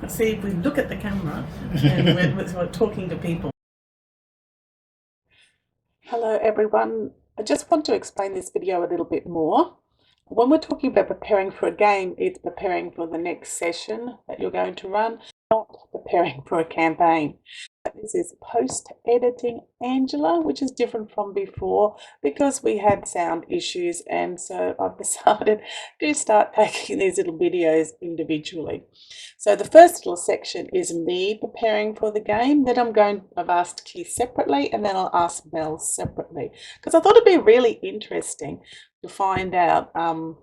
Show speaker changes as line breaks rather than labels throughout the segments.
See if we look at the camera and we're talking to people. Hello everyone. I just want to explain this video a little bit more. When we're talking about preparing for a game, it's preparing for the next session that you're going to run, not preparing for a campaign. This is post-editing Angela, which is different from before because we had sound issues, and so I've decided to start taking these little videos individually. So the first little section is me preparing for the game. Then I've asked Keith separately, and then I'll ask Mel separately because I thought it'd be really interesting to find out are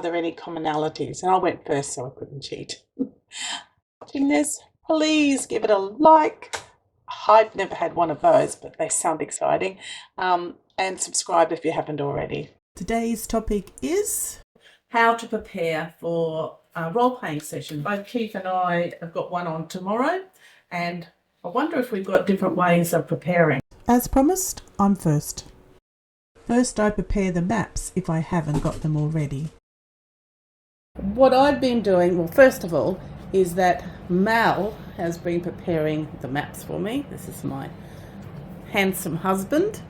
there any commonalities. And I went first, so I couldn't cheat. Watching this, please give it a like. I've never had one of those, but they sound exciting. And subscribe if you haven't already. Today's topic is how to prepare for a role-playing session. Both Keith and I have got one on tomorrow, and I wonder if we've got different ways of preparing. As promised, I'm first. First, I prepare the maps if I haven't got them already. What I've been doing, well, first of all, is that Mal has been preparing the maps for me. This is my handsome husband.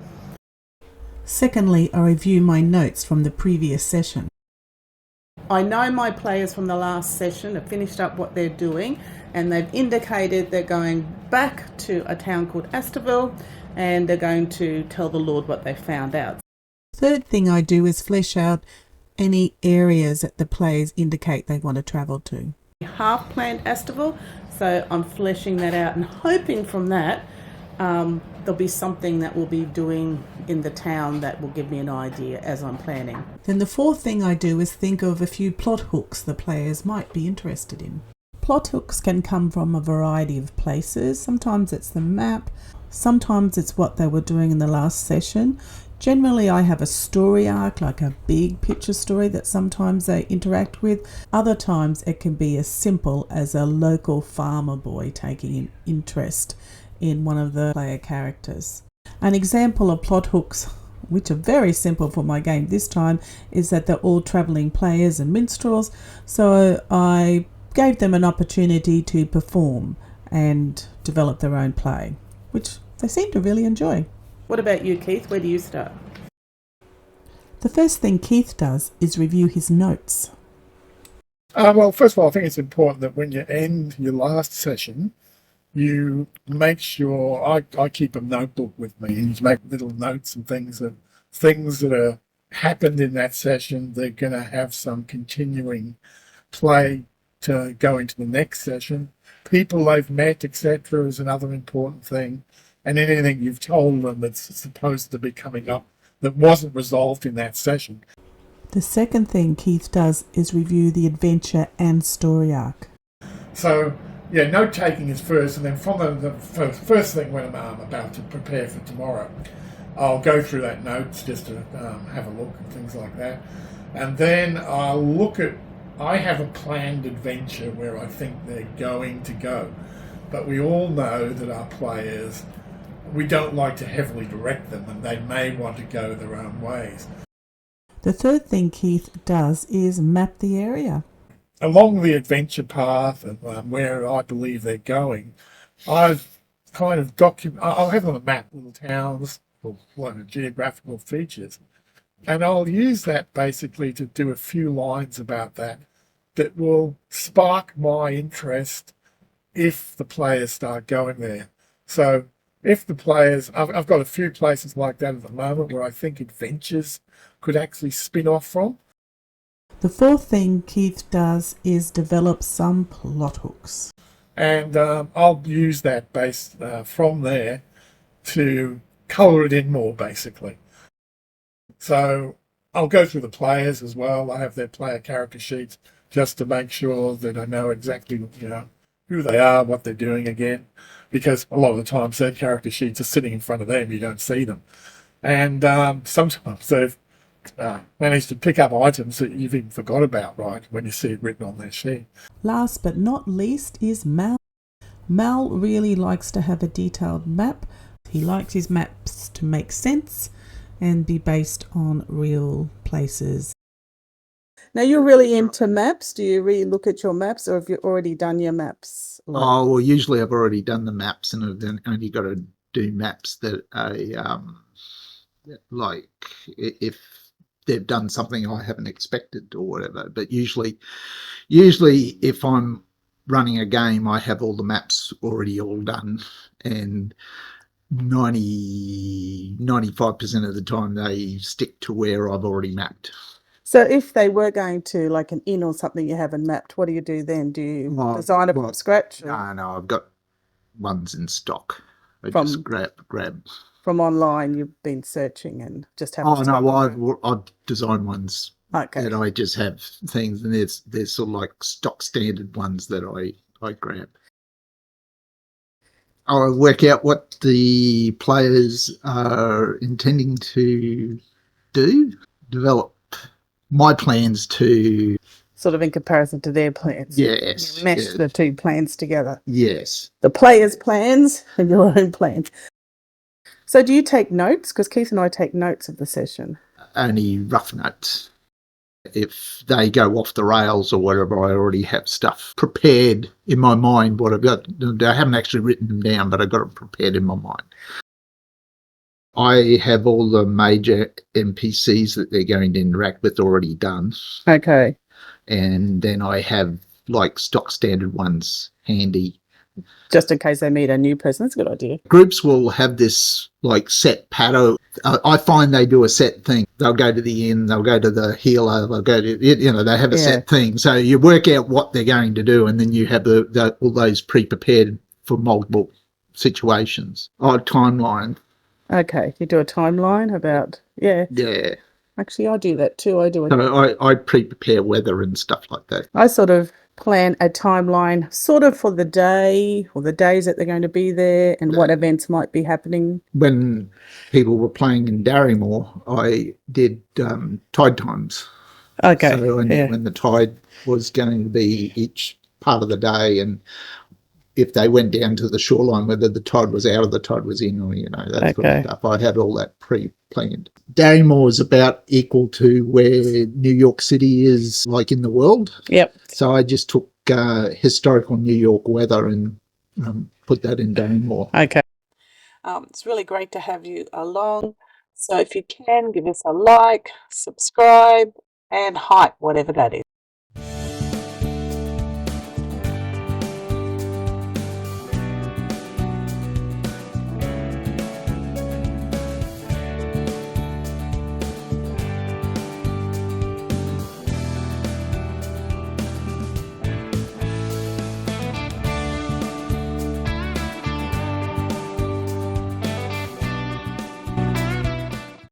Secondly, I review my notes from the previous session. I know my players from the last session have finished up what they're doing, and they've indicated they're going back to a town called Astorville, and they're going to tell the Lord what they found out. Third thing I do is flesh out any areas that the players indicate they want to travel to. Half planned Astorville, so I'm fleshing that out and hoping from that there'll be something that we'll be doing in the town that will give me an idea as I'm planning. Then the fourth thing I do is think of a few plot hooks the players might be interested in. Plot hooks can come from a variety of places. Sometimes it's the map, sometimes it's what they were doing in the last session. Generally, I have a story arc, like a big picture story that sometimes they interact with. Other times it can be as simple as a local farmer boy taking an interest in one of the player characters. An example of plot hooks, which are very simple for my game this time, is that they're all travelling players and minstrels. So I gave them an opportunity to perform and develop their own play, which they seem to really enjoy. What about you, Keith? Where do you start? The first thing Keith does is review his notes.
Well, first of all, I think it's important that when you end your last session, you make sure, I keep a notebook with me, and you make little notes and things that are happened in that session. They're going to have some continuing play to go into the next session. People they've met, etc., is another important thing. And anything you've told them that's supposed to be coming up that wasn't resolved in that session.
The second thing Keith does is review the adventure and story arc.
So, yeah, note-taking is first, and then from the first thing when I'm about to prepare for tomorrow, I'll go through that notes just to have a look and things like that. And then I'll look at, I have a planned adventure where I think they're going to go. But we all know that our players, we don't like to heavily direct them, and they may want to go their own ways.
The third thing Keith does is map the area.
Along the adventure path and where I believe they're going, I've kind of I'll have on a map little towns or geographical features, and I'll use that basically to do a few lines about that will spark my interest if the players start going there. So if the players, I've got a few places like that at the moment where I think adventures could actually spin off from.
The fourth thing Keith does is develop some plot hooks.
And I'll use that base from there to colour it in more, basically. So I'll go through the players as well. I have their player character sheets just to make sure that I know exactly, who they are, what they're doing again, because a lot of the times their character sheets are sitting in front of them, you don't see them. And sometimes they've managed to pick up items that you've even forgot about, right, when you see it written on their sheet.
Last but not least is Mal. Mal really likes to have a detailed map. He likes his maps to make sense and be based on real places.
Now, you're really into maps. Do you really look at your maps, or have you already done your maps?
Oh, well, usually I've already done the maps, and I've then only got to do maps that are like if they've done something I haven't expected or whatever. But usually if I'm running a game, I have all the maps already all done, and 95% of the time they stick to where I've already mapped.
So if they were going to like an inn or something you haven't mapped, what do you do then? Do you design it from scratch?
No, I've got ones in stock. I
From-
just grab.
From online, you've been searching and just have.
Oh no, I've designed ones.
Okay.
And I just have things, and there's sort of like stock standard ones that I grab. I work out what the players are intending to do, develop my plans to...
Sort of in comparison to their plans.
Yes.
You mesh the two plans together.
Yes.
The players' plans and your own plans. So do you take notes? Because Keith and I take notes of the session.
Only rough notes. If they go off the rails or whatever, I already have stuff prepared in my mind. What I've got, I haven't actually written them down, but I've got it prepared in my mind. I have all the major NPCs that they're going to interact with already done.
Okay.
And then I have like stock standard ones handy.
Just in case they meet a new person. That's a good idea.
Groups will have this like set pattern. I find they do a set thing. They'll go to the inn, they'll go to the healer, they'll go to, they have a set thing. So you work out what they're going to do, and then you have all those pre-prepared for multiple situations. Timeline.
Okay, you do a timeline about,
Yeah.
Actually, I do that too.
So I pre-prepare weather and stuff like that.
I sort of plan a timeline sort of for the day or the days that they're going to be there and what events might be happening.
When people were playing in Darrymore, I did tide times.
Okay.
So when the tide was going to be each part of the day, and if they went down to the shoreline, whether the tide was out or the tide was in, or that sort of stuff. I had all that pre-planned. Darrymore is about equal to where New York City is, like in the world.
Yep.
So I just took historical New York weather and put that in Darrymore.
Okay.
It's really great to have you along. So if you can, give us a like, subscribe, and hype, whatever that is.